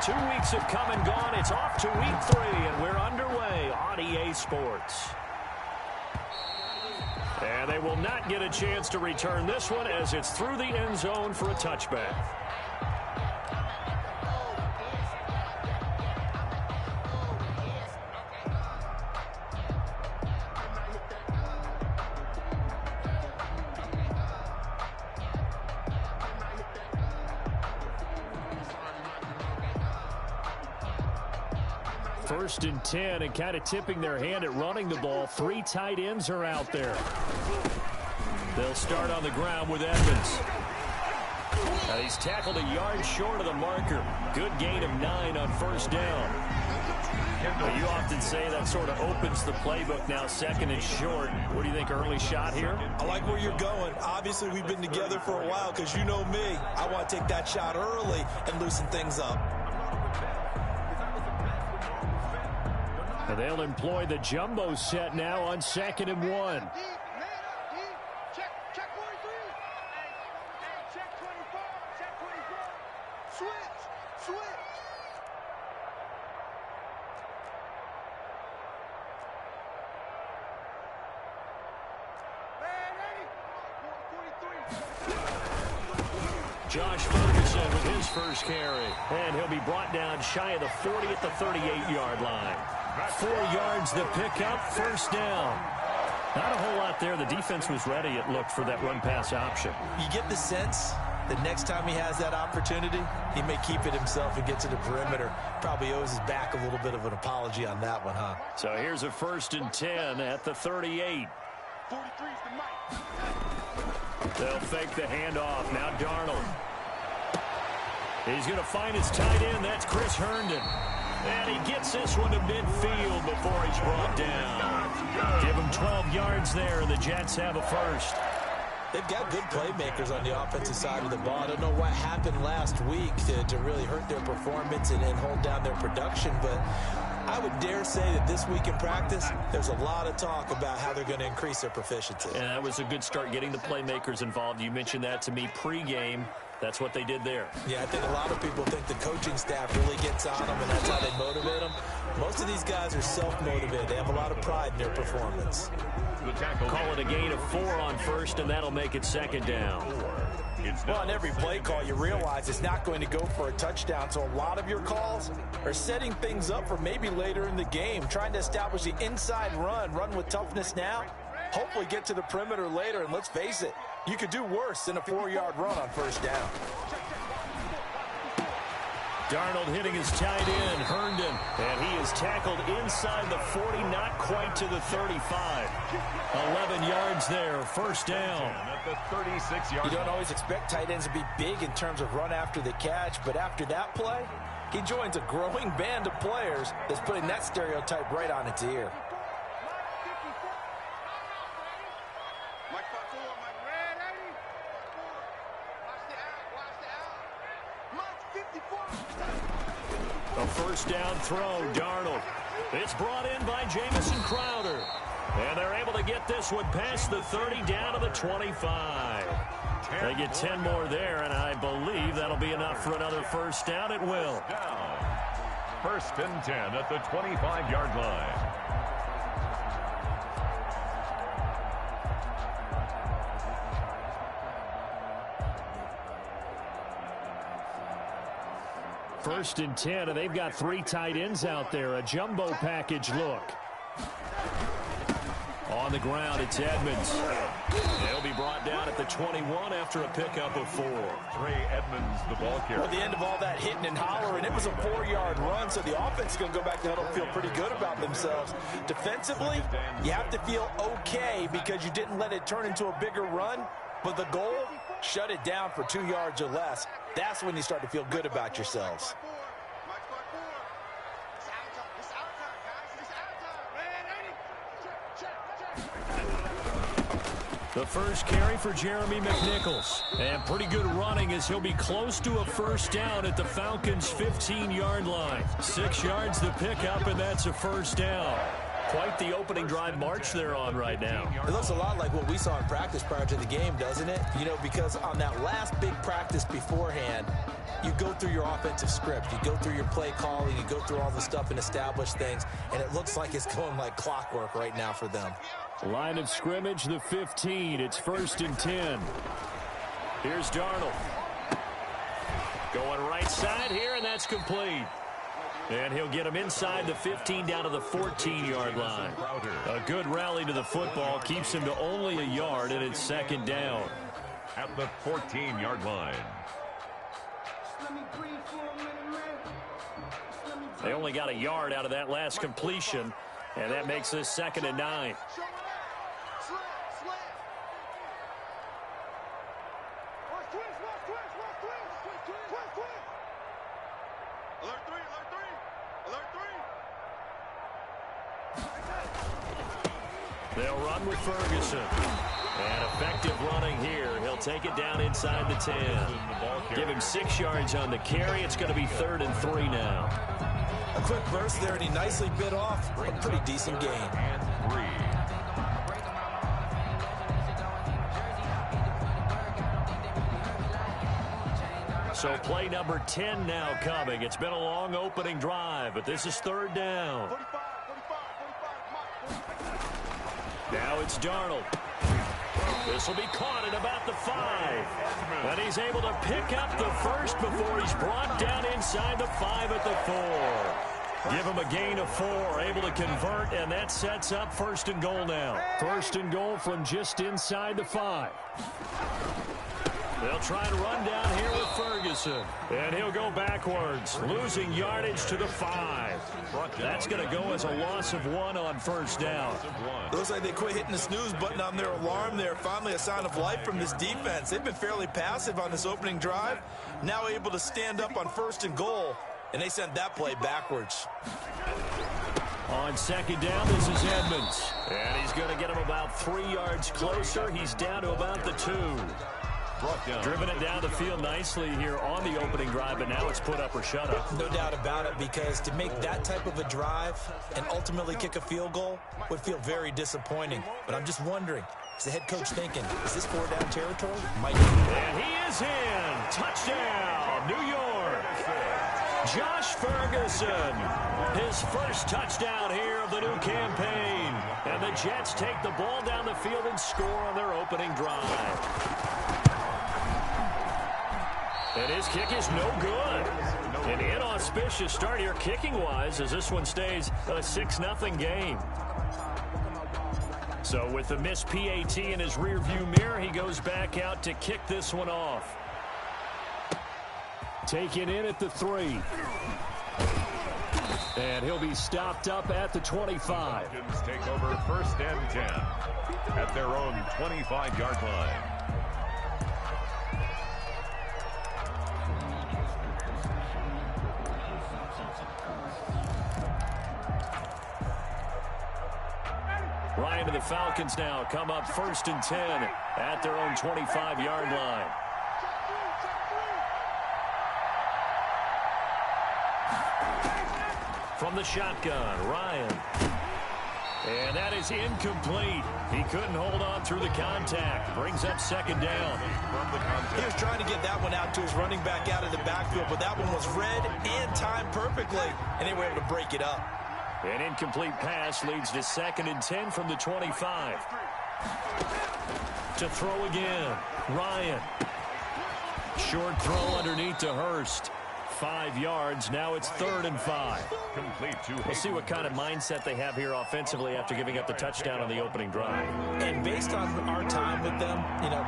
2 weeks have come and gone. It's off to week 3, and we're underway on EA Sports. And they will not get a chance to return this one as it's through the end zone for a touchback. First and 10, and kind of tipping their hand at running the ball. 3 tight ends are out there. They'll start on the ground with Edmonds. He's tackled a yard short of the marker. Good gain of 9 on first down. You often say that sort of opens the playbook now, second and short. What do you think, early shot here? I like where you're going. Obviously, we've been together for a while because you know me. I want to take that shot early and loosen things up. And they'll employ the jumbo set now on 2nd and 1. Josh Ferguson with his first carry. And he'll be brought down shy of the 40 at the 38-yard line. 4 yards to pick up, first down. Not a whole lot there. The defense was ready, it looked, for that run-pass option. You get the sense that next time he has that opportunity, he may keep it himself and get to the perimeter. Probably owes his back a little bit of an apology on that one, huh? So here's a 1st and 10 at the 38. They'll fake the handoff. Now Darnold. He's going to find his tight end. That's Chris Herndon. And he gets this one to midfield before he's brought down. Give him 12 yards there, and the Jets have a first. They've got good playmakers on the offensive side of the ball. I don't know what happened last week to really hurt their performance and hold down their production, but I would dare say that this week in practice, there's a lot of talk about how they're going to increase their proficiency. And that was a good start, getting the playmakers involved. You mentioned that to me pregame. That's what they did there. Yeah, I think a lot of people think the coaching staff really gets on them, and that's how they motivate them. Most of these guys are self-motivated. They have a lot of pride in their performance. Call it a gain of 4 on first, and that'll make it 2nd down. Well, on every play call, you realize it's not going to go for a touchdown, so a lot of your calls are setting things up for maybe later in the game, trying to establish the inside run with toughness now, hopefully get to the perimeter later, and let's face it, you could do worse than a 4-yard run on first down. Darnold hitting his tight end, Herndon, and he is tackled inside the 40, not quite to the 35. 11 yards there, first down. At the 36-yard. You don't always expect tight ends to be big in terms of run after the catch, but after that play, he joins a growing band of players that's putting that stereotype right on its ear. A first down throw, Darnold. It's brought in by Jamison Crowder. And they're able to get this one past the 30 down to the 25. They get 10 more there, and I believe that'll be enough for another first down. It will. Down. 1st and 10 at the 25-yard line. First and 10, and they've got 3 tight ends out there. A jumbo package look. On the ground, it's Edmonds. They'll be brought down at the 21 after a pickup of 4. Trey Edmonds, the ball carrier. At the end of all that hitting and hollering, it was a 4-yard run, so the offense is going to go back to huddle and feel pretty good about themselves. Defensively, you have to feel okay because you didn't let it turn into a bigger run, but the goal, shut it down for 2 yards or less. That's when you start to feel good about yourselves. The first carry for Jeremy McNichols. And pretty good running as he'll be close to a first down at the Falcons' 15-yard line. 6 yards to pick up, and that's a first down. Quite the opening drive march they're on right now. It looks a lot like what we saw in practice prior to the game, doesn't it? You know, because on that last big practice beforehand, you go through your offensive script. You go through your play calling. You go through all the stuff and establish things, and it looks like it's going like clockwork right now for them. Line of scrimmage, the 15. It's 1st and 10. Here's Darnold. Going right side here, and that's complete. And he'll get him inside the 15 down to the 14-yard line. A good rally to the football keeps him to only a yard, and it's 2nd down. At the 14-yard line. They only got a yard out of that last completion, and that makes this 2nd and 9. They'll run with Ferguson. And effective running here. He'll take it down inside the 10. Give him 6 yards on the carry. It's going to be 3rd and 3 now. A quick burst there, and he nicely bit off a pretty decent gain. And 3. So play number 10 now coming. It's been a long opening drive, but this is 3rd down. Now it's Darnold. This will be caught at about the 5. And he's able to pick up the first before he's brought down inside the 5 at the 4. Give him a gain of 4, able to convert, and that sets up 1st and goal now. 1st and goal from just inside the 5. They'll try and run down here with Ferguson. And he'll go backwards, losing yardage to the 5. That's going to go as a loss of 1 on 1st down. It looks like they quit hitting the snooze button on their alarm there. Finally a sign of life from this defense. They've been fairly passive on this opening drive. Now able to stand up on 1st and goal. And they sent that play backwards. On 2nd down, this is Edmonds. And he's going to get him about 3 yards closer. He's down to about the 2. Driven it down the field nicely here on the opening drive, but now it's put up or shut up. No doubt about it, because to make that type of a drive and ultimately kick a field goal would feel very disappointing. But I'm just wondering, is the head coach thinking, is this 4-down territory? Might be. And he is in. Touchdown, New York. Josh Ferguson, his first touchdown here of the new campaign. And the Jets take the ball down the field and score on their opening drive. And his kick is no good. An inauspicious start here kicking-wise as this one stays a 6-0 game. So with the missed PAT in his rearview mirror, he goes back out to kick this one off. Taken in at the 3. And he'll be stopped up at the 25. Take over 1st and 10 at their own 25-yard line. Ryan to the Falcons now come up 1st and 10 at their own 25-yard line. From the shotgun, Ryan. And that is incomplete. He couldn't hold on through the contact. Brings up 2nd down. He was trying to get that one out to his running back out of the backfield, but that one was read and timed perfectly, and they were able to break it up. An incomplete pass leads to 2nd and 10 from the 25. To throw again, Ryan. Short throw underneath to Hurst. 5 yards. Now it's 3rd and 5. Complete to We'll see what kind of mindset they have here offensively after giving up the touchdown on the opening drive. And based on our time with them,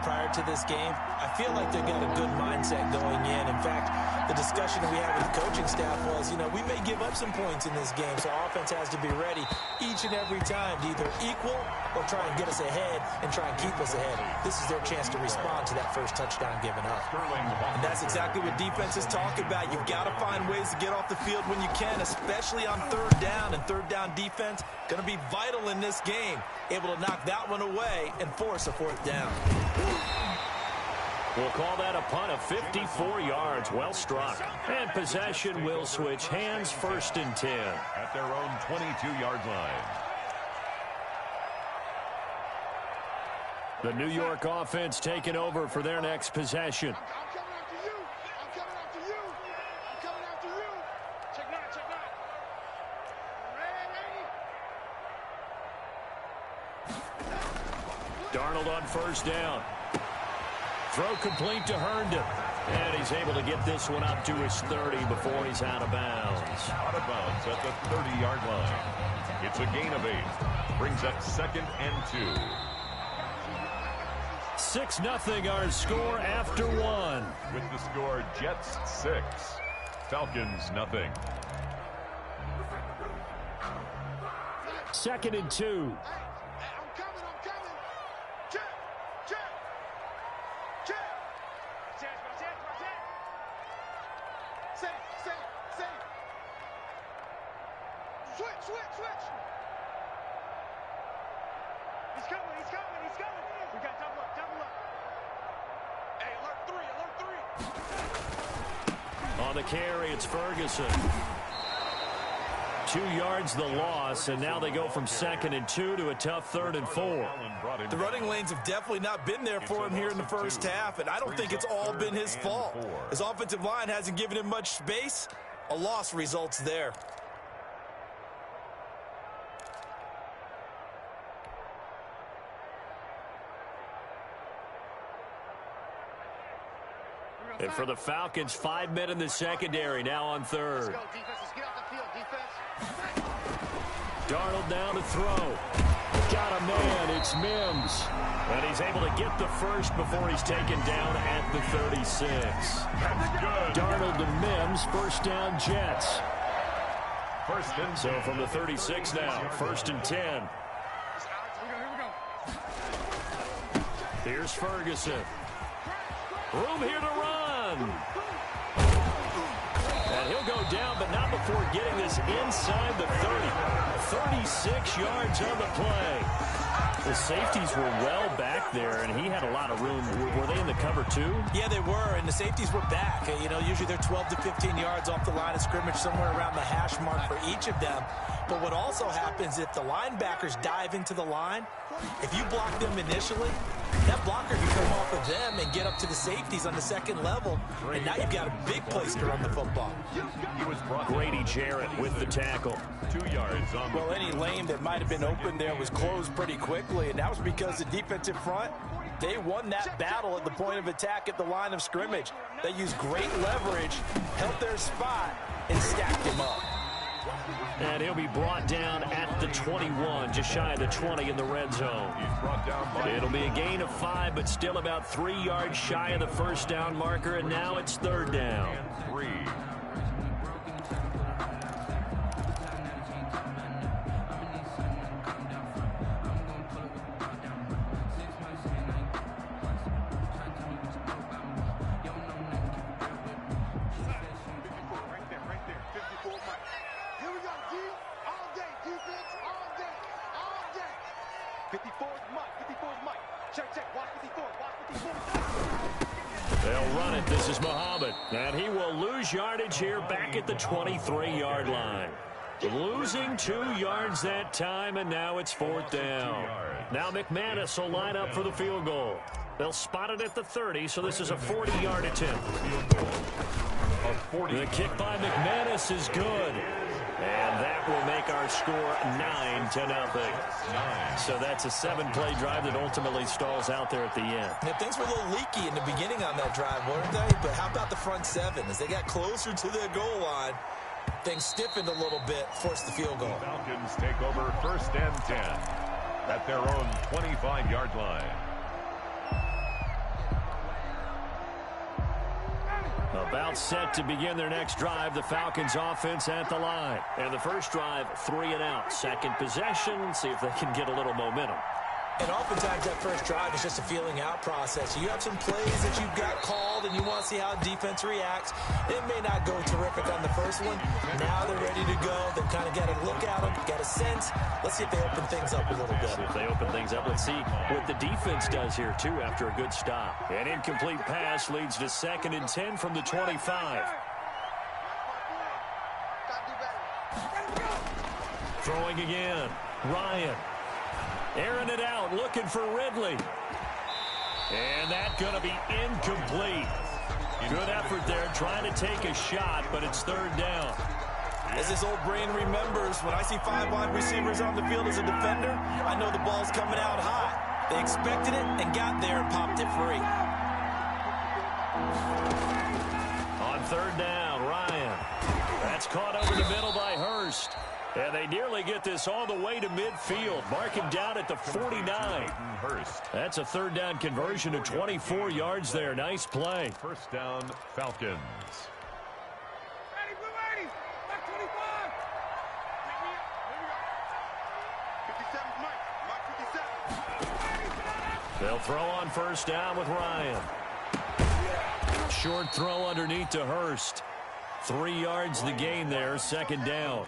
prior to this game, I feel like they've got a good mindset going in. In fact, the discussion we had with the coaching staff was, we may give up some points in this game, so our offense has to be ready each and every time to either equal or try and get us ahead and try and keep us ahead. This is their chance to respond to that first touchdown given up. And that's exactly what defenses talk about. You've got to find ways to get off the field when you can, especially on 3rd down. And 3rd down defense going to be vital in this game. Able to knock that one away and force a 4th down. We'll call that a punt of 54 yards. Well struck. And possession will switch hands, 1st and 10. At their own 22-yard line. The New York offense taking over for their next possession. Darnold on first down. Throw complete to Herndon. And he's able to get this one up to his 30 before he's out of bounds. Out of bounds at the 30-yard line. It's a gain of 8. Brings up 2nd and 2. 6-0 our score after 1. With the score, Jets 6, Falcons 0. 2nd and 2. On the carry, it's Ferguson. 2 yards the loss, and now they go from 2nd and 2 to a tough 3rd and 4. The running lanes have definitely not been there for him here in the first half, and I don't think it's all been his fault. His offensive line hasn't given him much space. A loss results there. And for the Falcons, 5 men in the secondary, now on 3rd. Darnold down to throw. Got a man, it's Mims. And he's able to get the first before he's taken down at the 36. Darnold to Mims, first down Jets. So from the 36 now, 1st and 10. Here's Ferguson. Room here to run. And he'll go down, but not before getting this inside the 30. 36 yards on the play. The safeties were well back there, and he had a lot of room. Were they in the cover too? Yeah, they were, and the safeties were back. You know, usually they're 12 to 15 yards off the line of scrimmage, somewhere around the hash mark for each of them. But what also happens if the linebackers dive into the line, if you block them initially, that blocker can come off of them and get up to the safeties on the 2nd level, and now you've got a big place to run the football. Grady Jarrett with the tackle. 2 yards on. Well, any lane that might have been open there was closed pretty quickly, and that was because the defensive front, they won that battle at the point of attack at the line of scrimmage. They used great leverage, held their spot, and stacked him up. And he'll be brought down at the 21, just shy of the 20 in the red zone. It'll be a gain of 5, but still about 3 yards shy of the first down marker, and now it's 3rd down. 3. They'll run it. This is Muhammad. And he will lose yardage here back at the 23-yard line. Losing 2 yards that time, and now it's 4th down. Now McManus will line up for the field goal. They'll spot it at the 30, so this is a 40-yard attempt. The kick by McManus is good. And that will make our score 9-0. So that's a 7-play drive that ultimately stalls out there at the end. Yeah, things were a little leaky in the beginning on that drive, weren't they? But how about the front 7? As they got closer to the goal line, things stiffened a little bit, forced the field goal. The Falcons take over 1st and 10 at their own 25-yard line. About set to begin their next drive, the Falcons offense at the line. And the first drive, 3 and out. Second possession, see if they can get a little momentum. And oftentimes that first drive is just a feeling out process. You have some plays that you've got called and you want to see how defense reacts. It may not go terrific on the first one. Now they're ready to go. They've kind of got a look at them, got a sense. Let's see if they open things up a little bit. See if they open things up. Let's see what the defense does here, too, after a good stop. An incomplete pass leads to 2nd and 10 from the 25. Throwing again. Ryan. Airing it out, looking for Ridley. And that's going to be incomplete. Good effort there, trying to take a shot, but it's 3rd down. As this old brain remembers, when I see 5 wide receivers on the field as a defender, I know the ball's coming out hot. They expected it and got there and popped it free. On third down, Ryan. That's caught over the middle by Hurst. And they nearly get this all the way to midfield. Mark him down at the 49. That's a third down conversion of 24 yards there. Nice play. First down, Falcons. They'll throw on first down with Ryan. Short throw underneath to Hurst. 3 yards the gain there, second down.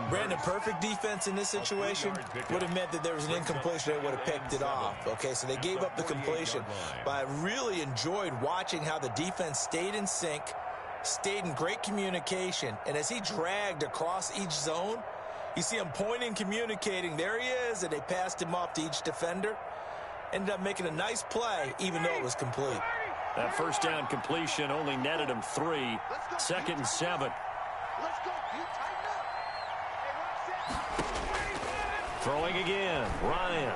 Brandon, perfect defense in this situation would have meant that there was an incompletion. They would have picked it off. Okay, so they gave up the completion. But I really enjoyed watching how the defense stayed in sync, stayed in great communication. And as he dragged across each zone, you see him pointing, communicating. There he is, and they passed him off to each defender. Ended up making a nice play, even though it was complete. That first down completion only netted him 3. Second and 7. Throwing again, Ryan.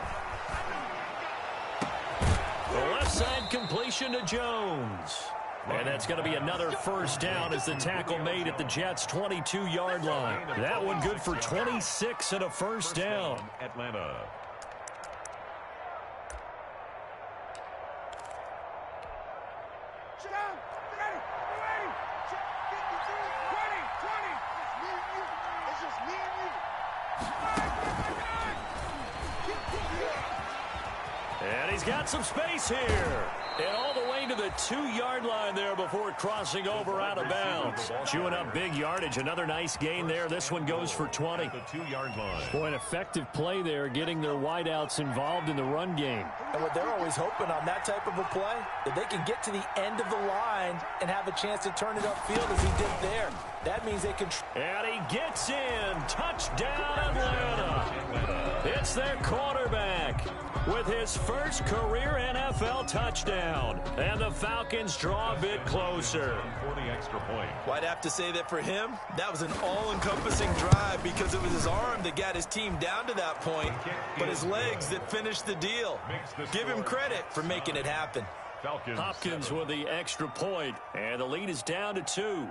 The left side completion to Jones. And that's going to be another first down as the tackle made at the Jets' 22-yard line. That one good for 26 and a first down. Atlanta. And he's got some space here. And all the way to the 2-yard line there before crossing over out of bounds. Chewing up big yardage. Another nice gain there. This one goes for 20. The 2-yard line. Boy, an effective play there, getting their wideouts involved in the run game. And what they're always hoping on that type of a play, that they can get to the end of the line and have a chance to turn it upfield as he did there. That means they can... And he gets in. Touchdown, Atlanta. It's their quarterback with his first career NFL touchdown. And the Falcons draw a bit closer. For the extra point. Well, I'd have to say that for him, that was an all-encompassing drive because it was his arm that got his team down to that point, but his legs that finished the deal. Give him credit for making it happen. Hopkins with the extra point, and the lead is down to 2.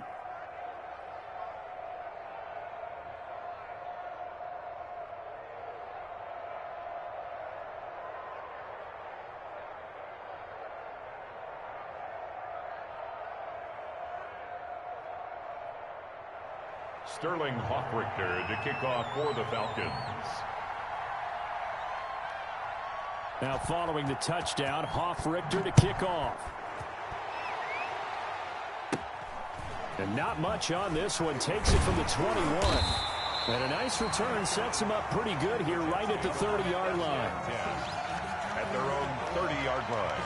Sterling Hoffrichter to kick off for the Falcons. Now following the touchdown, Hoffrichter to kick off. And not much on this one. Takes it from the 21. And a nice return sets him up pretty good here right at the 30-yard line. At their own 30-yard line.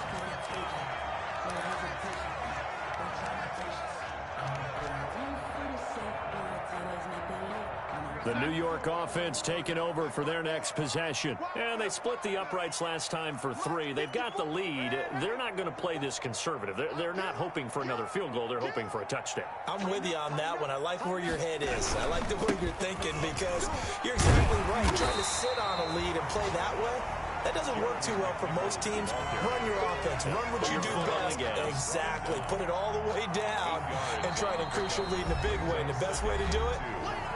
The New York offense taking over for their next possession. And they split the uprights last time for 3. They've got the lead. They're not going to play this conservative. They're not hoping for another field goal. They're hoping for a touchdown. I'm with you on that one. I like where your head is. I like the way you're thinking because you're exactly right. Trying to sit on a lead and play that way, that doesn't work too well for most teams. Run your offense. Run what you do best. Exactly. Put it all the way down and try to increase your lead in a big way. And the best way to do it,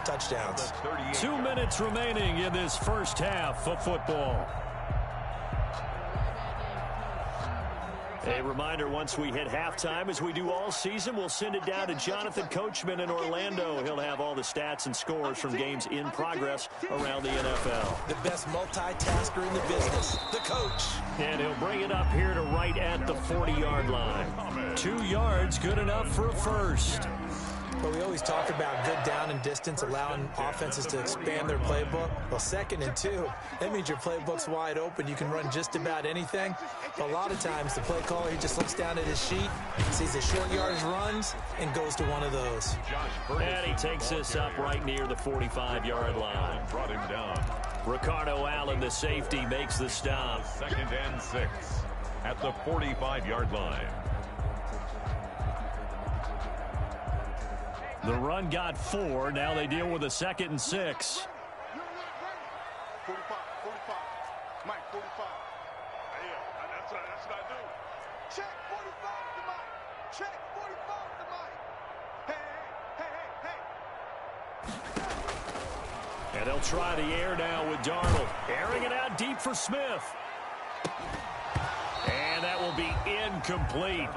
touchdowns. 2 minutes remaining in this first half of football. A reminder, once we hit halftime, as we do all season, we'll send it down to Jonathan Coachman in Orlando. He'll have all the stats and scores from games in progress around the NFL. The best multitasker in the business, the coach. And he'll bring it up here to right at the 40-yard line. 2 yards, good enough for a first. Well, we always talk about good down and distance, allowing offenses to expand their playbook. Well, 2nd and 2, that means your playbook's wide open. You can run just about anything. But a lot of times, the play caller, he just looks down at his sheet, sees the short yardage runs, and goes to one of those. And he takes this up right near the 45-yard line. Brought him down. Ricardo Allen, the safety, makes the stop. 2nd and 6 at the 45-yard line. The run got 4. Now they deal with a 2nd and 6. 45, 45. Mike, 45. Yeah, that's what I do. Check 45 to Mike. Check 45 to Mike. Hey. And they'll try the air now with Darnold. Airing it out deep for Smith. And that will be incomplete.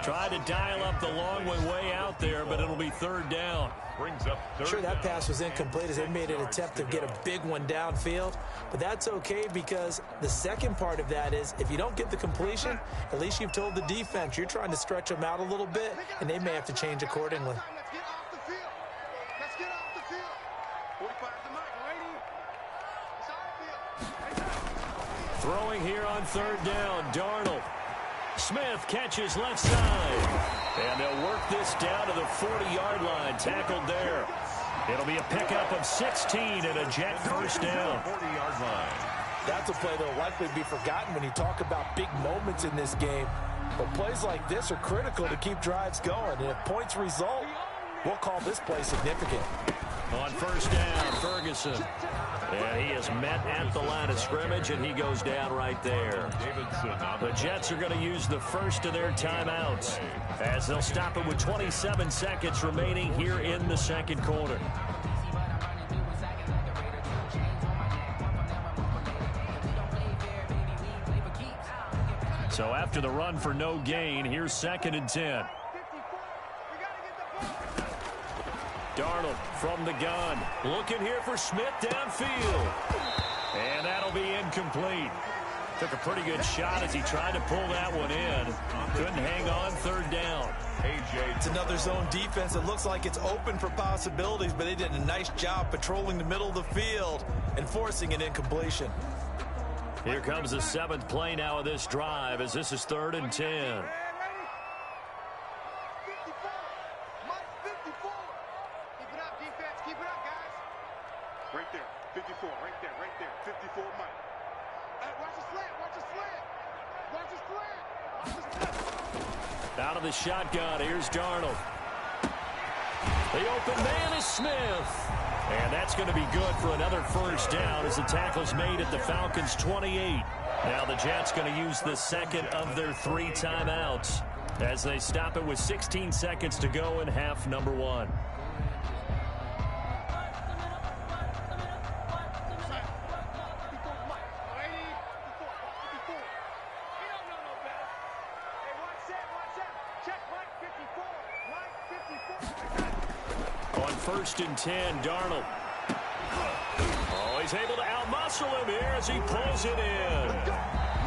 Tried to dial up the long one way out there, but it'll be 3rd down. Brings up third Sure, that down. pass was incomplete as they made an attempt to get a big one downfield. But that's okay because the second part of that is if you don't get the completion, at least you've told the defense you're trying to stretch them out a little bit, and they may have to change accordingly. Let's get off the field. Let's get off the field. 45 to Mike. Ready? It's on the field. Throwing here on 3rd down, Darnold. Smith catches left side. And they'll work this down to the 40-yard line, tackled there. It'll be a pickup of 16 and a Jet first down. 40-yard line. That's a play that will likely be forgotten when you talk about big moments in this game. But plays like this are critical to keep drives going. And if points result, we'll call this play significant. On 1st down, Ferguson. And he is met at the line of scrimmage, and he goes down right there. The Jets are going to use the first of their timeouts as they'll stop it with 27 seconds remaining here in the 2nd quarter. So after the run for no gain, here's 2nd and 10. Darnold from the gun. Looking here for Smith downfield. And that'll be incomplete. Took a pretty good shot as he tried to pull that one in. Couldn't hang on 3rd down. It's another zone defense that looks like it's open for possibilities, but they did a nice job patrolling the middle of the field and forcing an incompletion. Here comes the 7th play now of this drive as this is 3rd and 10. Right there, 54, right there, 54, Mike. Hey, watch the slant, watch the slant. Watch the slant. Out of the shotgun, here's Darnold. The open man is Smith. And that's going to be good for another first down as the tackle's made at the Falcons' 28. Now the Jets going to use the 2nd of their 3 timeouts as they stop it with 16 seconds to go in half number 1. On 1st and 10, Darnold. Oh, he's able to outmuscle him here as he pulls it in.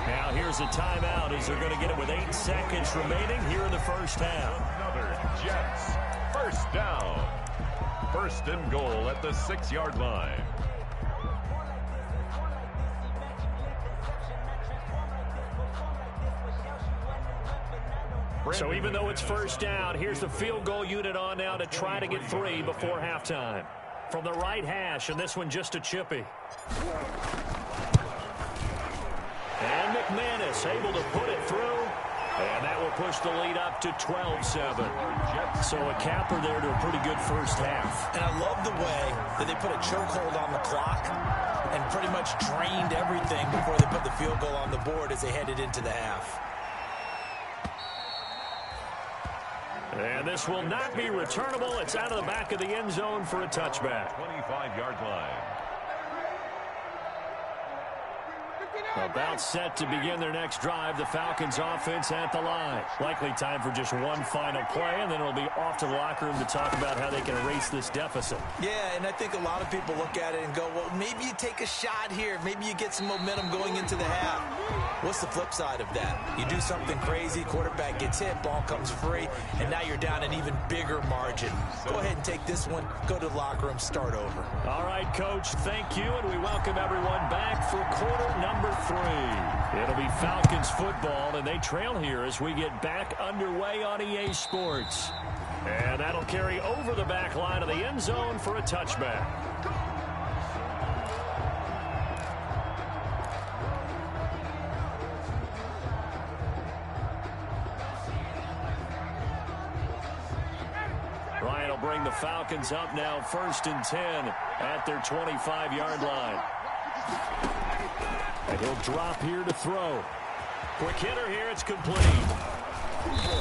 Now here's a timeout as they're going to get it with 8 seconds remaining here in the first half. Another Jets. First down. 1st and goal at the 6-yard line. So even though it's first down, here's the field goal unit on now to try to get 3 before halftime. From the right hash, and this one just a chippy. And McManus able to put it through. And that will push the lead up to 12-7. So a capper there to a pretty good first half. And I love the way that they put a chokehold on the clock and pretty much drained everything before they put the field goal on the board as they headed into the half. And this will not be returnable. It's out of the back of the end zone for a touchback. 25-yard line. About set to begin their next drive. The Falcons offense at the line. Likely time for just one final play, and then it'll be off to the locker room to talk about how they can erase this deficit. Yeah, and I think a lot of people look at it and go, well, maybe you take a shot here. Maybe you get some momentum going into the half. What's the flip side of that? You do something crazy, quarterback gets hit, ball comes free, and now you're down an even bigger margin. Go ahead and take this one, go to the locker room, start over. All right, Coach, thank you, and we welcome everyone back for quarter number 3. It'll be Falcons football, and they trail here as we get back underway on EA Sports. And that'll carry over the back line of the end zone for a touchback. Bryant will bring the Falcons up now 1st and 10 at their 25-yard line. And he'll drop here to throw. Quick hitter here. It's complete.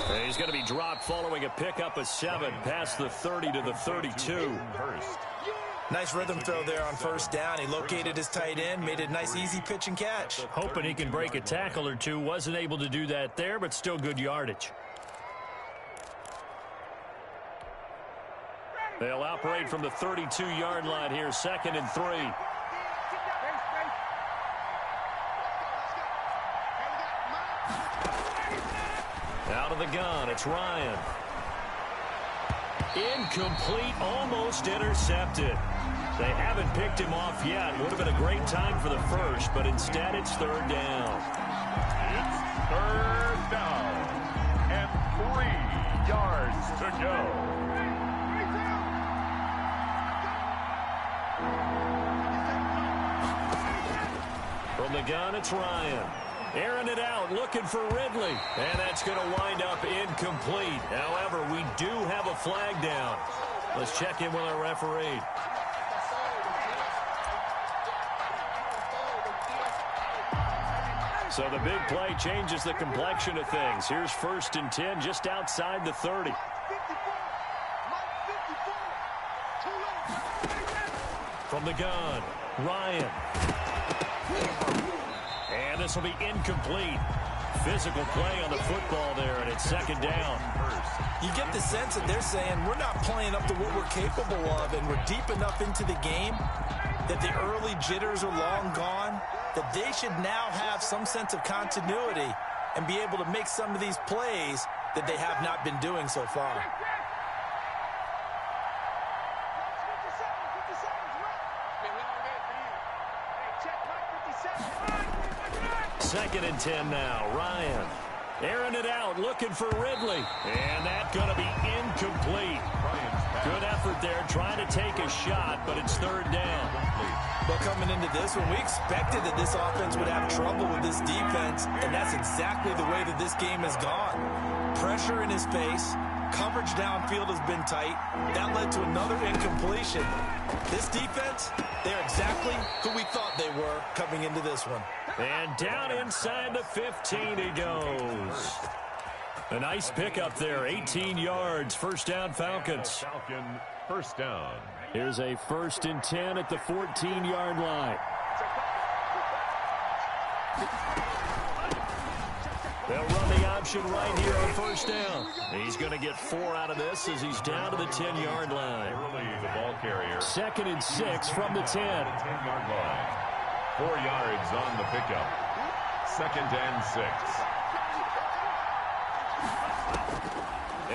And he's going to be dropped following a pickup of 7 past the 30 to the 32. Nice rhythm throw there on 1st down. He located his tight end, made a nice easy pitch and catch. Hoping he can break a tackle or two. Wasn't able to do that there, but still good yardage. They'll operate from the 32-yard line here, 2nd and 3. Out of the gun, it's Ryan. Incomplete, almost intercepted. They haven't picked him off yet. Would have been a great time for the first, but instead it's 3rd down. It's 3rd down and 3 yards to go. From the gun, it's Ryan. Airing it out, looking for Ridley. And that's going to wind up incomplete. However, we do have a flag down. Let's check in with our referee. So the big play changes the complexion of things. Here's 1st and 10 just outside the 30. From the gun, Ryan. And this will be incomplete. Physical play on the football there, and it's 2nd down. You get the sense that they're saying we're not playing up to what we're capable of, and we're deep enough into the game that the early jitters are long gone, that they should now have some sense of continuity and be able to make some of these plays that they have not been doing so far. Second and 10 now. Ryan airing it out, looking for Ridley. And that's going to be incomplete. Good effort there, trying to take a shot, but it's 3rd down. Well, coming into this one, we expected that this offense would have trouble with this defense, and that's exactly the way that this game has gone. Pressure in his face. Coverage downfield has been tight. That led to another incompletion. This defense, they're exactly who we thought they were coming into this one. And down inside the 15 he goes. A nice pickup there, 18 yards, 1st down Falcons. Falcon 1st down. Here's a 1st and 10 at the 14-yard line. They'll run the option right here on 1st down. He's going to get 4 out of this as he's down to the 10-yard line. Early, the ball carrier. 2nd and 6 from the 10. 10-yard line. 4 yards on the pickup. 2nd and 6.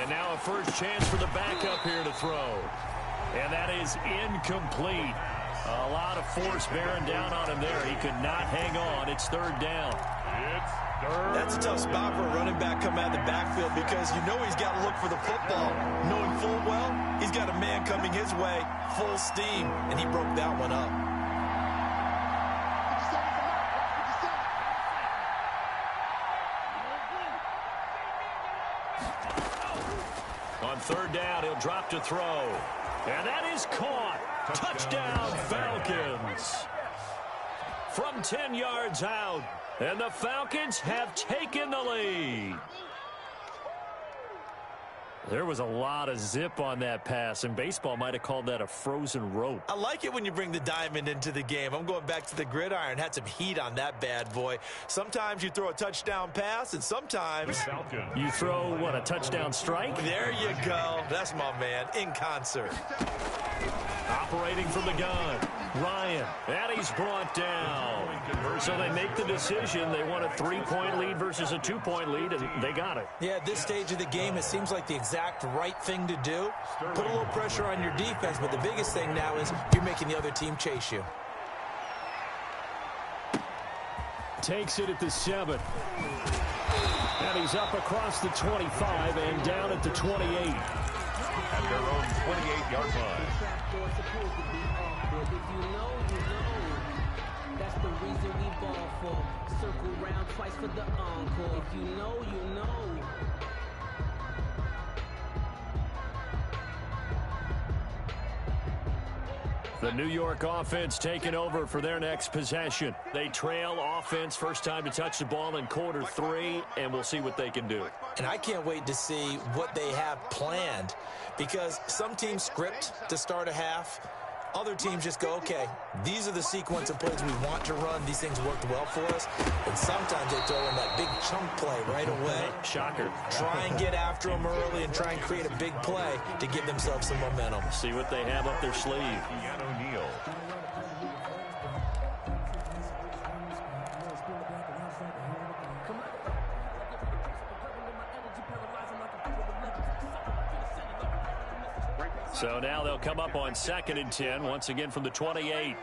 And now a first chance for the backup here to throw. And that is incomplete. A lot of force bearing down on him there. He could not hang on. It's 3rd down. It's 3rd. That's a tough spot for a running back coming out of the backfield because you know he's got to look for the football, knowing full well he's got a man coming his way full steam, and he broke that one up. On 3rd down, he'll drop to throw. And that is caught. Touchdown, Falcons. From 10 yards out. And the Falcons have taken the lead. There was a lot of zip on that pass, and baseball might have called that a frozen rope. I like it when you bring the diamond into the game. I'm going back to the gridiron. Had some heat on that bad boy. Sometimes you throw a touchdown pass, and sometimes you throw, what, a touchdown strike? There you go. That's my man, in concert. Operating from the gun, Ryan, and he's brought down. So they make the decision. They want a 3-point lead versus a 2-point lead, and they got it. Yeah, at this stage of the game, it seems like the exact right thing to do. Put a little pressure on your defense, but the biggest thing now is you're making the other team chase you. Takes it at the 7. And he's up across the 25 and down at the 28. At their own 28-yard line. That's the reason we ball for. Circle round twice for the encore. If you know, you know. The New York offense taking over for their next possession. They trail offense first time to touch the ball in quarter 3, and we'll see what they can do. And I can't wait to see what they have planned, because some teams script to start a half. Other teams just go, okay, these are the sequence of plays we want to run. These things worked well for us. And sometimes they throw in that big chunk play right away. Shocker. Try and get after them early and try and create a big play to give themselves some momentum. See what they have up their sleeve. O'Neal. So now they'll come up on 2nd and 10, once again from the 28.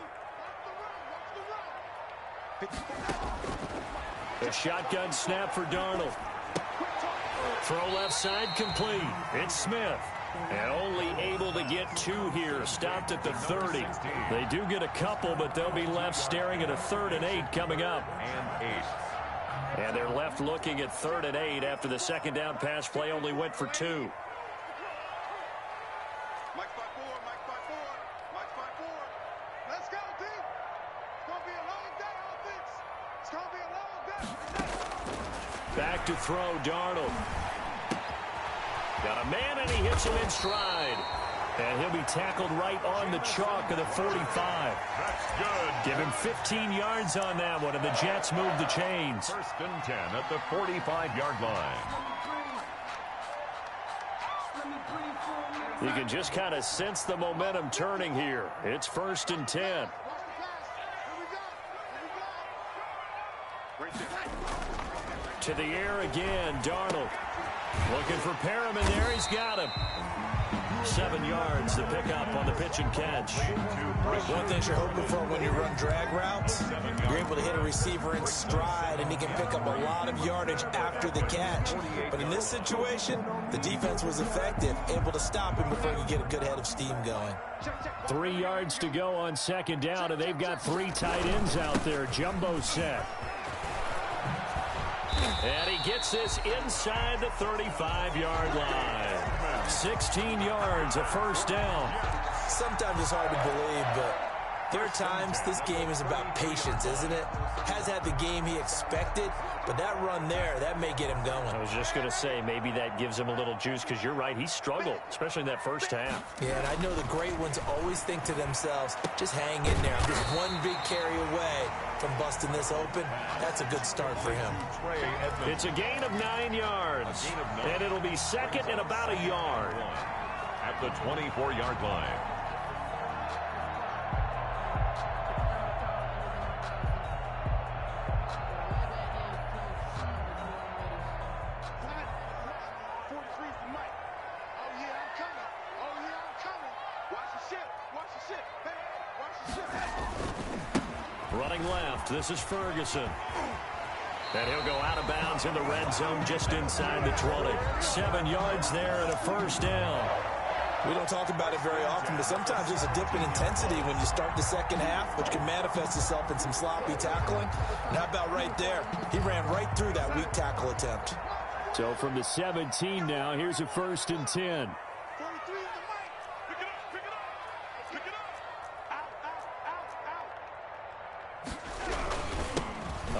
A shotgun snap for Darnold. Throw left side complete. It's Smith. And only able to get 2 here. Stopped at the 30. They do get a couple, but they'll be left staring at a 3rd and 8 coming up. And they're left looking at 3rd and 8 after the second down pass play only went for 2. Back to throw, Darnold. Got a man, and he hits him in stride. And he'll be tackled right on the chalk of the 45. That's good. Give him 15 yards on that one, and the Jets move the chains. 1st and 10 at the 45-yard line. You can just kind of sense the momentum turning here. It's 1st and 10. To the air again, Darnold. Looking for Perriman there. He's got him. 7 yards to pick up on the pitch and catch. One thing you're hoping for when you run drag routes, you're able to hit a receiver in stride, and he can pick up a lot of yardage after the catch. But in this situation, the defense was effective, able to stop him before he could get a good head of steam going. 3 yards to go on 2nd down, and they've got 3 tight ends out there. Jumbo set. And he gets this inside the 35-yard line. 16 yards, a 1st down. Sometimes it's hard to believe, but there are times this game is about patience, isn't it? Has had the game he expected, but that run there, that may get him going. I was just going to say, maybe that gives him a little juice, because you're right, he struggled, especially in that first half. Yeah, and I know the great ones always think to themselves, just hang in there. I'm just one big carry away from busting this open. That's a good start for him. It's a gain of 9 yards, and it'll be 2nd and about a yard. At the 24-yard line. Running left, this is Ferguson. And he'll go out of bounds in the red zone just inside the 20. 7 yards there and a 1st down. We don't talk about it very often, but sometimes there's a dip in intensity when you start the second half, which can manifest itself in some sloppy tackling. And how about right there? He ran right through that weak tackle attempt. So from the 17 now, here's a 1st and 10.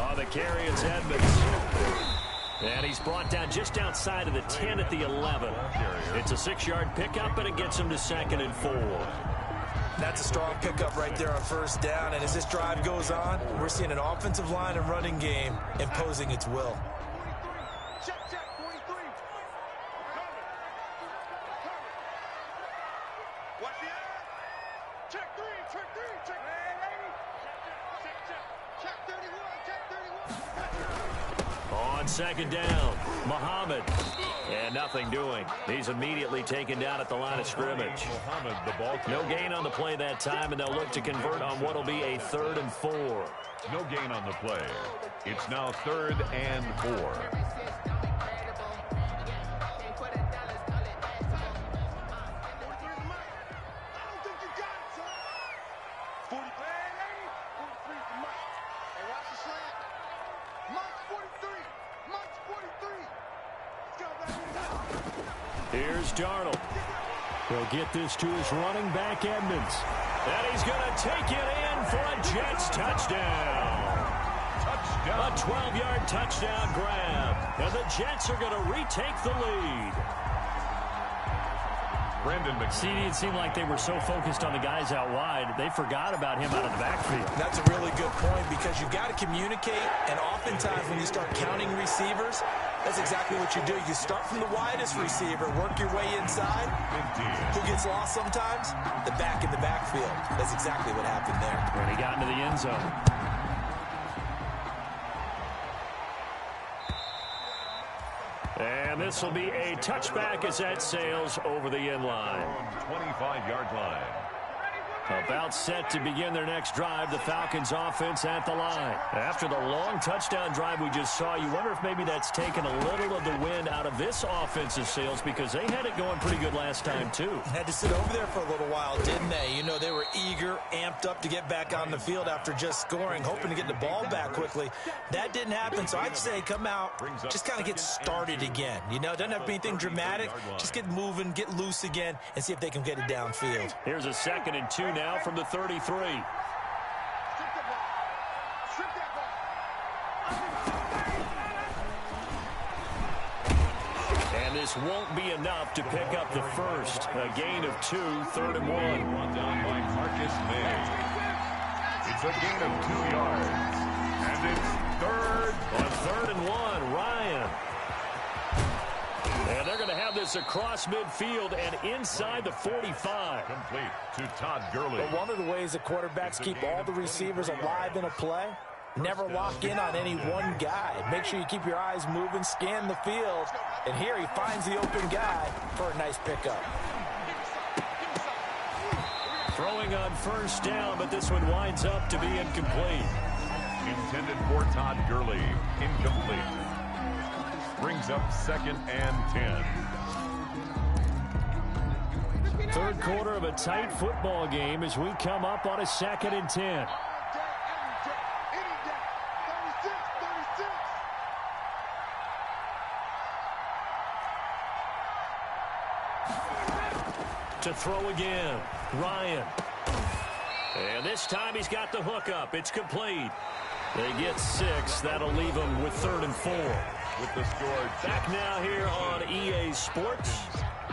Oh, the carry is Edmonds. And he's brought down just outside of the 10 at the 11. It's a 6-yard pickup, and it gets him to 2nd and 4. That's a strong pickup right there on 1st down. And as this drive goes on, we're seeing an offensive line and running game imposing its will. On 2nd down, Muhammad. And nothing doing. He's immediately taken down at the line of scrimmage. No gain on the play that time, and they'll look to convert on what will be a 3rd and 4. No gain on the play. It's now 3rd and 4. Here's Darnold. He'll get this to his running back, Edmonds. And he's going to take it in for a Jets touchdown. A 12-yard touchdown grab. And the Jets are going to retake the lead. CD, it seemed like they were so focused on the guys out wide, they forgot about him out of the backfield. That's a really good point because you've got to communicate, and oftentimes when you start counting receivers, that's exactly what you do. You start from the widest receiver, work your way inside. Who gets lost sometimes? The back in the backfield. That's exactly what happened there. When he got into the end zone. And this will be a touchback as that sails over the end line. 25-yard line. About set to begin their next drive, the Falcons offense at the line. After the long touchdown drive we just saw, you wonder if maybe that's taken a little of the wind out of this offensive sails because they had it going pretty good last time too. Had to sit over there for a little while, didn't they? You know, they were eager, amped up to get back on the field after just scoring, hoping to get the ball back quickly. That didn't happen, so I'd say come out, just kind of get started again. You know, doesn't have to be anything dramatic. Just get moving, get loose again, and see if they can get it downfield. Here's a 2nd and 2 now from the 33. And this won't be enough to pick up the first. A gain of 2, 3rd and 1. Brought down by Marcus May. It's a gain of 2 yards. And it's 3rd. On 3rd and 1, Ryan. And they're going to have this across midfield and inside the 45. Complete to Todd Gurley. But one of the ways the quarterbacks keep all the receivers alive in a play, never lock in on any one guy. Make sure you keep your eyes moving, scan the field. And here he finds the open guy for a nice pickup. Throwing on 1st down, but this one winds up to be incomplete. Intended for Todd Gurley. Incomplete. Brings up 2nd and 10. Third quarter of a tight football game as we come up on a 2nd and 10. To throw again, Ryan. And this time he's got the hook up. It's complete. They get 6. That'll leave them with 3rd and 4. With the score. Back now here on EA Sports.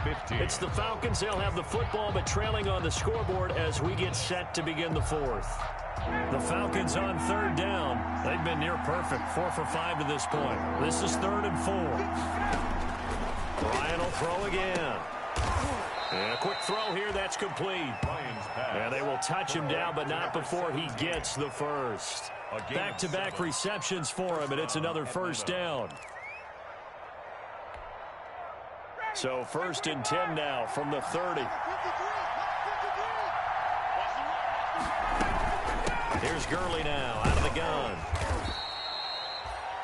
15. It's the Falcons. They'll have the football, but trailing on the scoreboard as we get set to begin the 4th. The Falcons on 3rd down. They've been near perfect. 4 for 5 to this point. This is 3rd and 4. Ryan will throw again. And a quick throw here. That's complete. And they will touch him down, but not before he gets the first. Back-to-back receptions for him, and it's another 1st down. So 1st and 10 now from the 30. Here's Gurley now out of the gun.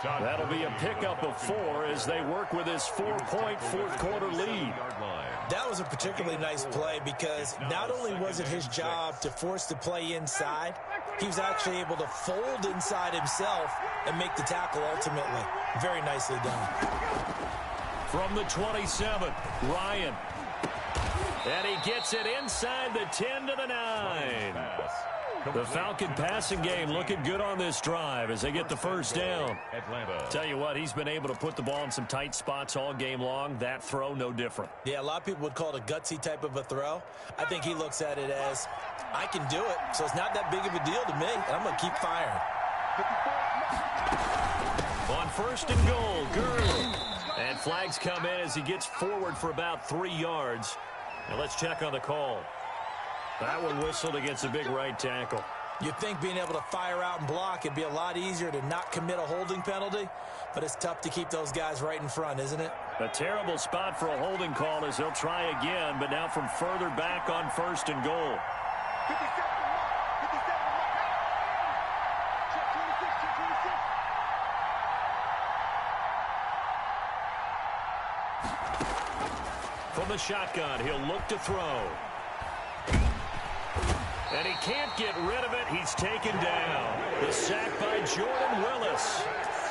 That'll be a pickup of 4 as they work with his 4-point 4th quarter lead. That was a particularly nice play because not only was it his job to force the play inside, he was actually able to fold inside himself and make the tackle ultimately. Very nicely done. From the 27, Ryan. And he gets it inside the 10 to the 9. The Falcon passing game looking good on this drive as they get the 1st down. Tell you what, he's been able to put the ball in some tight spots all game long. That throw, no different. Yeah, a lot of people would call it a gutsy type of a throw. I think he looks at it as, I can do it, so it's not that big of a deal to me, and I'm going to keep firing. On 1st and goal, Gurley. And flags come in as he gets forward for about 3 yards. Now let's check on the call. That one whistled against a big right tackle. You'd think being able to fire out and block, it'd be a lot easier to not commit a holding penalty, but it's tough to keep those guys right in front, isn't it? A terrible spot for a holding call as they'll try again, but now from further back on 1st and goal. From the shotgun, he'll look to throw. And he can't get rid of it. He's taken down. The sack by Jordan Willis.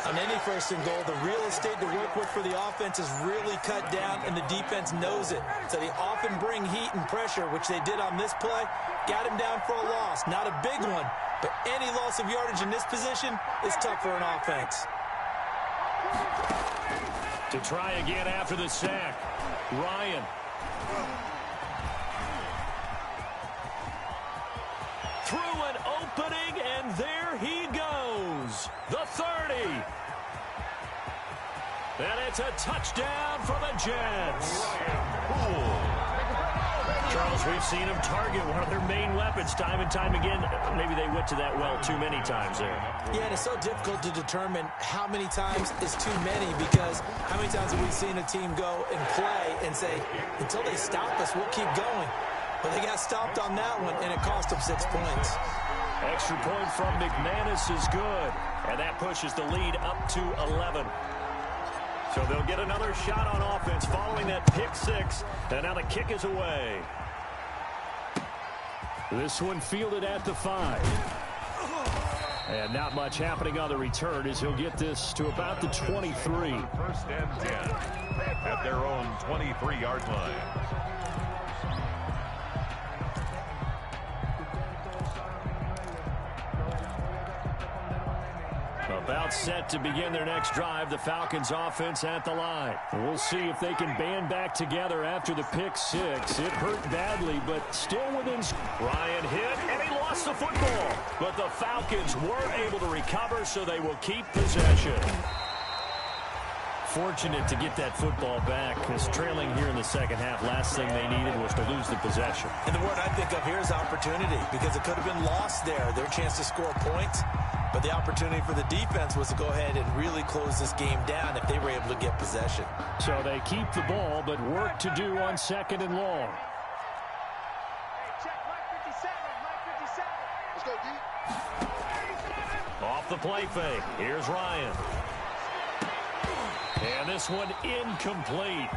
On any first and goal, the real estate to work with for the offense is really cut down, and the defense knows it. So they often bring heat and pressure, which they did on this play. Got him down for a loss. Not a big one, but any loss of yardage in this position is tough for an offense. To try again after the sack, Ryan. Through an opening, and there he goes. The 30. And it's a touchdown for the Jets. Charles, we've seen them target one of their main weapons time and time again. Maybe they went to that well too many times there. Yeah, and it's so difficult to determine how many times is too many, because how many times have we seen a team go and play and say, until they stop us, we'll keep going. But they got stopped on that one, and it cost them 6 points. Extra point from McManus is good, and that pushes the lead up to 11. So they'll get another shot on offense following that pick six, and now the kick is away. This one fielded at the 5. And not much happening on the return as he'll get this to about the 23. First and 10 at their own 23-yard line. About set to begin their next drive, the Falcons offense at the line. We'll see if they can band back together after the pick six. It hurt badly, but still within. Ryan hit, and he lost the football. But the Falcons were able to recover, so they will keep possession. Fortunate to get that football back, because trailing here in the second half, last thing they needed was to lose the possession. And the word I think of here is opportunity, because it could have been lost there, their chance to score points. But the opportunity for the defense was to go ahead and really close this game down if they were able to get possession. So they keep the ball, but work to do on second and long. Let's go, D. Off the play fake. Here's Ryan. And this one incomplete.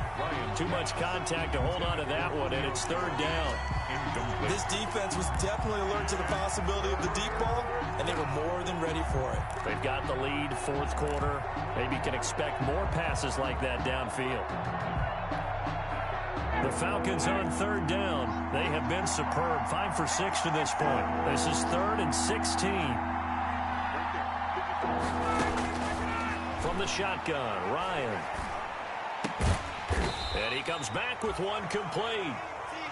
Too much contact to hold on to that one, and it's third down. This defense was definitely alert to the possibility of the deep ball, and they were more than ready for it. They've got the lead, fourth quarter. Maybe can expect more passes like that downfield. The Falcons on third down. They have been superb. 5 for 6 to this point. This is 3rd and 16. From the shotgun, Ryan. And he comes back with one complete.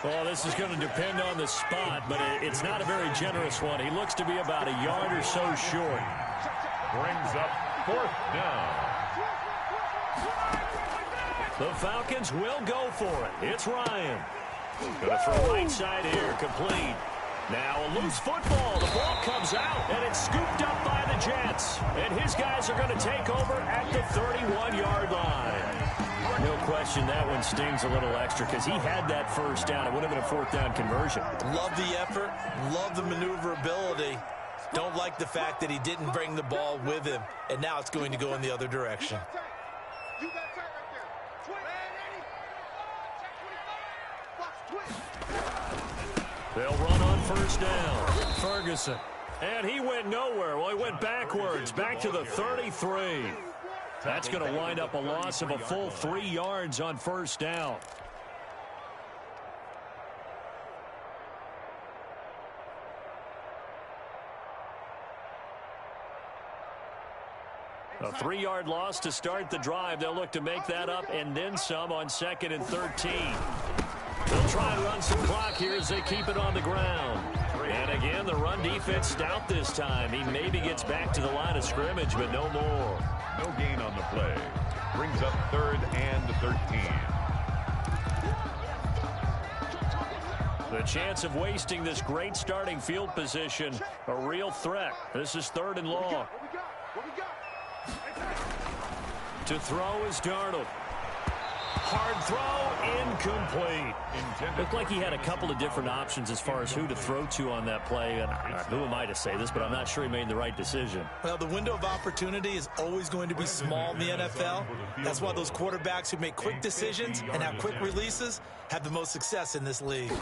Well, this is going to depend on the spot, but it's not a very generous one. He looks to be about a yard or so short. Brings up 4th down. The Falcons will go for it. It's Ryan. Going to throw right side here, complete. Now a loose football. The ball comes out, and it's scooped up by the Jets. And his guys are going to take over at the 31-yard line. No question that one stings a little extra because he had that first down. It would have been a 4th down conversion. Love the effort. Love the maneuverability. Don't like the fact that he didn't bring the ball with him, and now it's going to go in the other direction. You got tight right there. Twin. Check 25. They'll run on first down. Ferguson. And he went nowhere. Well, he went backwards, back to the 33. That's going to wind up a loss of a full 3 yards on first down. A 3-yard loss to start the drive. They'll look to make that up and then some on 2nd and 13. They'll try and run some clock here as they keep it on the ground. And again, the run defense stout this time. He maybe gets back to the line of scrimmage, but no more. No gain on the play. Brings up 3rd and 13. The chance of wasting this great starting field position, a real threat. This is 3rd and long. What we got? To throw is Darnold. Hard throw, incomplete. Looked like he had a couple of different options as far as who to throw to on that play. And who am I to say this, but I'm not sure he made the right decision. Well, the window of opportunity is always going to be small in the NFL. That's why those quarterbacks who make quick decisions and have quick releases have the most success in this league.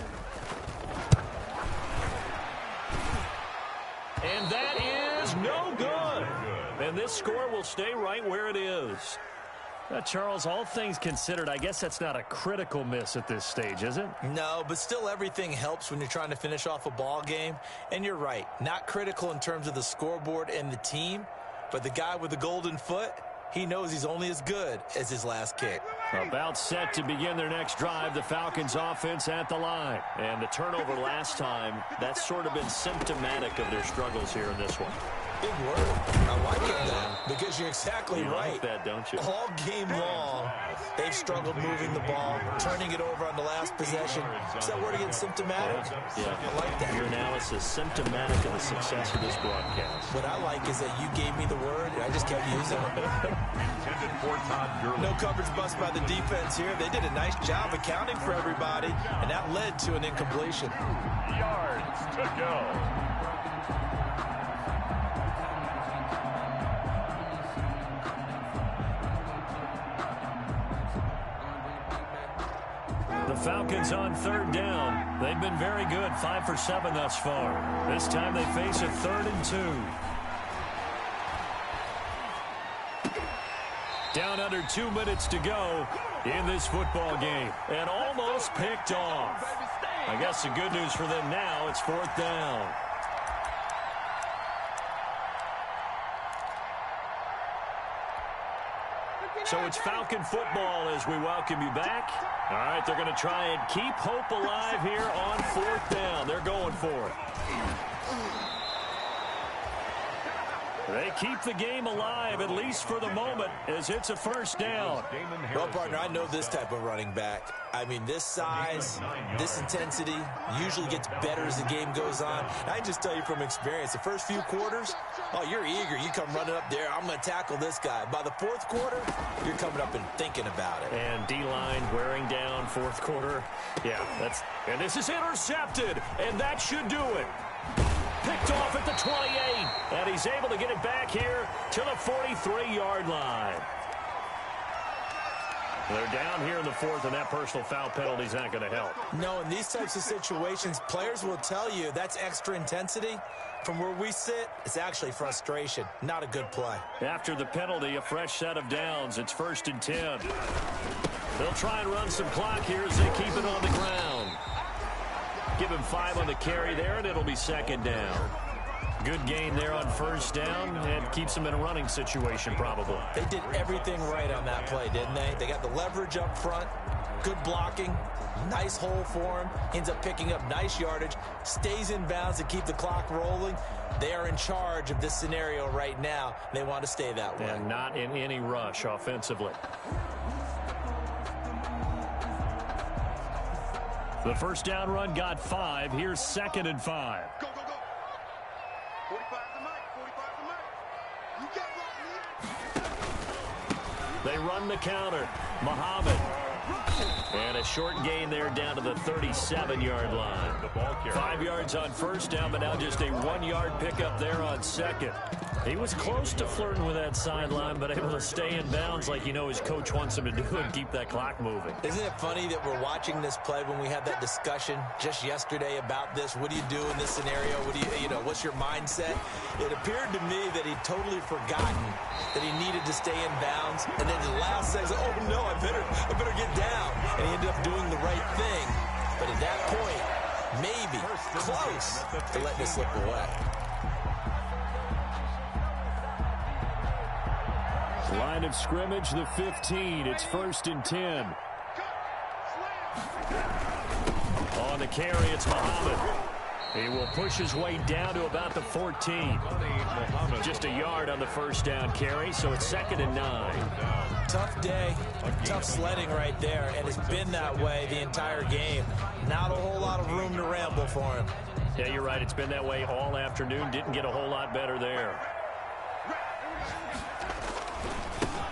And that is no good. And this score will stay right where it is. Charles, all things considered, I guess that's not a critical miss at this stage, is it? No, but still everything helps when you're trying to finish off a ball game. And you're right, not critical in terms of the scoreboard and the team, but the guy with the golden foot, he knows he's only as good as his last kick. About set to begin their next drive, the Falcons offense at the line. And the turnover last time, that's sort of been symptomatic of their struggles here in this one. Big word. I like it, though, because you're exactly right. Like that, don't you? All game long, they've struggled moving the ball, turning it over on the last possession. Is that word again, symptomatic? Yeah. I like that. Your analysis, symptomatic of the success of this broadcast. What I like is that you gave me the word, and I just kept using it. No coverage bust by the defense here. They did a nice job accounting for everybody, and that led to an incompletion. Yards to go. The Falcons on third down. They've been very good, 5 for 7 thus far. This time they face a 3rd and 2. Down under 2 minutes to go in this football game. And almost picked off. I guess the good news for them now, it's 4th down. So it's Falcon football as we welcome you back. All right, they're going to try and keep hope alive here on 4th down. They're going for it. They keep the game alive, at least for the moment, as it's a 1st down. Well, partner, I know this type of running back. I mean, this size, this intensity usually gets better as the game goes on. And I just tell you from experience, the first few quarters, oh, you're eager. You come running up there, I'm going to tackle this guy. By the 4th quarter, you're coming up and thinking about it. And D-line wearing down 4th quarter. Yeah, and this is intercepted, and that should do it. Picked off at the 28, and he's able to get it back here to the 43-yard line. They're down here in the 4th, and that personal foul penalty is not going to help. No, in these types of situations, players will tell you that's extra intensity. From where we sit, it's actually frustration. Not a good play. After the penalty, a fresh set of downs. It's 1st and 10. They'll try and run some clock here as they keep it on the ground. Give him 5 on the carry there, and it'll be 2nd down. Good gain there on 1st down, and keeps them in a running situation probably. They did everything right on that play, didn't they? They got the leverage up front, good blocking, nice hole for him, ends up picking up nice yardage, stays in bounds to keep the clock rolling. They are in charge of this scenario right now. They want to stay that way. And not in any rush offensively. The 1st down run got 5. Here's 2nd and 5. Go, go, go. 45 to Mike. 45 to Mike. You got rock, They run the counter. Muhammad. And a short gain there down to the 37-yard line. 5 yards on 1st down, but now just a 1-yard pickup there on 2nd. He was close to flirting with that sideline, but able to stay in bounds like you know his coach wants him to do and keep that clock moving. Isn't it funny that we're watching this play when we had that discussion just yesterday about this? What do you do in this scenario? What do you know, what's your mindset? It appeared to me that he'd totally forgotten that he needed to stay in bounds. And then the last second, oh no, I better get down. And he ended up doing the right thing. But at that point, maybe close to letting it slip away. Line of scrimmage, the 15. It's 1st and 10. On the carry, it's Muhammad. He will push his way down to about the 14. Just a yard on the 1st down carry, so it's 2nd and 9. Tough day, tough sledding right there, and it's been that way the entire game. Not a whole lot of room to ramble for him. Yeah, you're right. It's been that way all afternoon. Didn't get a whole lot better there.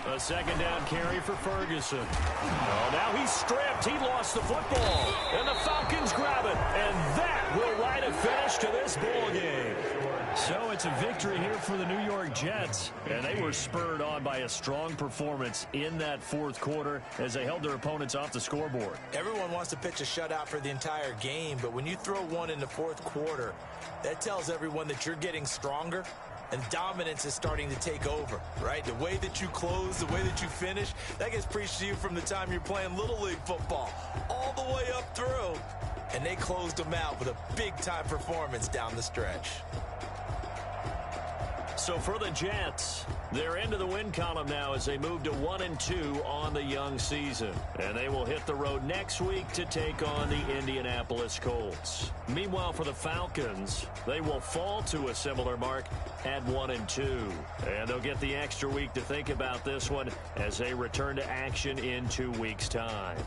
A 2nd down carry for Ferguson. Oh, now he's stripped. He lost the football. And the Falcons grab it. And that will write a finish to this ball game. So it's a victory here for the New York Jets. And they were spurred on by a strong performance in that 4th quarter as they held their opponents off the scoreboard. Everyone wants to pitch a shutout for the entire game, but when you throw one in the 4th quarter, that tells everyone that you're getting stronger and dominance is starting to take over, right? The way that you close, the way that you finish, that gets preached to you from the time you're playing Little League football all the way up through. And they closed them out with a big-time performance down the stretch. So for the Jets, they're into the win column now as they move to 1-2 on the young season. And they will hit the road next week to take on the Indianapolis Colts. Meanwhile, for the Falcons, they will fall to a similar mark at 1-2. And they'll get the extra week to think about this one as they return to action in 2 weeks' time.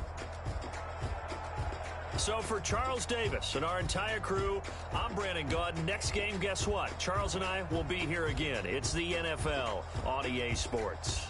So for Charles Davis and our entire crew, I'm Brandon Gaudin. Next game, guess what? Charles and I will be here again. It's the NFL on EA Sports.